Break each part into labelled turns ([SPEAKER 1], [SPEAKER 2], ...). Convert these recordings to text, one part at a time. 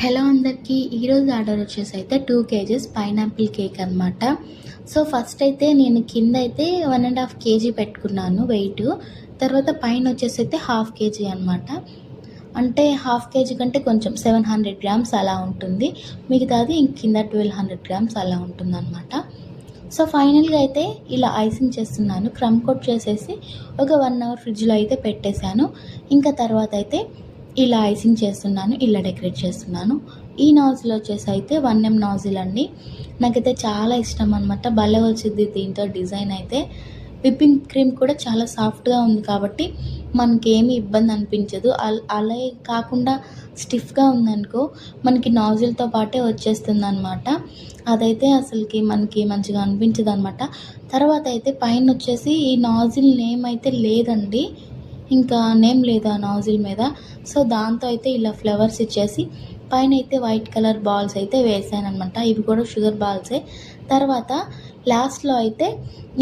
[SPEAKER 1] Hello అందరికీ. ఈరోజు order వచ్చేసి అయితే 2 కేజెస్ పైనాపిల్ కేక్ అనమాట. సో ఫస్ట్ అయితే నేను కింద అయితే 1.5 కేజీ పెట్టుకున్నాను వెయిట్. తర్వాత పైన వచ్చేసి అయితే 1/2 కేజీ అనమాట. అంటే 1/2 కేజీ కంటే కొంచెం 700 గ్రామ్స్ అలా ఉంటుంది. మిగతాది కింద 1200 గ్రామ్స్ అలా ఉంటుందన్నమాట. సో ఫైనల్గా అయితే ఇలా ఐసింగ్ చేస్తున్నాను. క్రమ్ కోట్ చేసేసి ఒక 1 అవర్ ఫ్రిడ్జ్లో అయితే పెట్టేశాను. ఇంకా తర్వాత అయితే ఇలా ఐసింగ్ చేస్తున్నాను, ఇలా డెకరేట్ చేస్తున్నాను. ఈ నాజిల్ వచ్చేసి అయితే 1M నాజిల్ అండి. నాకైతే చాలా ఇష్టం అనమాట. భలే వచ్చింది దీంతో డిజైన్ అయితే. విప్పింగ్ క్రీమ్ కూడా చాలా సాఫ్ట్గా ఉంది కాబట్టి మనకేమీ ఇబ్బంది అనిపించదు. అలా కాకుండా స్టిఫ్గా ఉందనుకో మనకి నాజిల్తో పాటే వచ్చేస్తుంది అనమాట. అదైతే అసలుకి మనకి మంచిగా అనిపించదు అనమాట. తర్వాత అయితే పైన వచ్చేసి ఈ నాజిల్ నేమ్ అయితే లేదండి, ఇంకా నేమ్ లేదు ఆ నాజిల్ మీద. సో దాంతో అయితే ఇలా ఫ్లవర్స్ ఇచ్చేసి పైన అయితే వైట్ కలర్ బాల్స్ అయితే వేసానమాట. ఇవి కూడా షుగర్ బాల్సే. తర్వాత లాస్ట్లో అయితే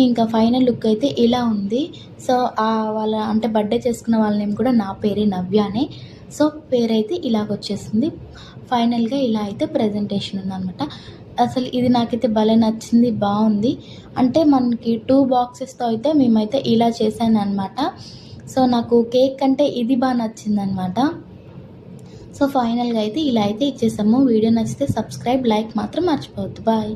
[SPEAKER 1] ఇంకా ఫైనల్ లుక్ అయితే ఇలా ఉంది. సో వాళ్ళ అంటే బర్త్డే చేసుకున్న వాళ్ళ నేమ్ కూడా నా పేరే నవ్యానే. సో పేరైతే ఇలాగొచ్చేసింది. ఫైనల్గా ఇలా అయితే ప్రజెంటేషన్ ఉందన్నమాట. అసలు ఇది నాకైతే భలే నచ్చింది, బాగుంది. అంటే మనకి 2 బాక్సెస్తో అయితే మేమైతే ఇలా చేశాను అనమాట. సో నాకు కేక్ కంటే ఇది బాగా నచ్చిందనమాట. సో ఫైనల్గా అయితే ఇలా అయితే ఇచ్చేసాము. వీడియో నచ్చితే సబ్స్క్రైబ్, లైక్ మాత్రం మర్చిపోవద్దు. బాయ్.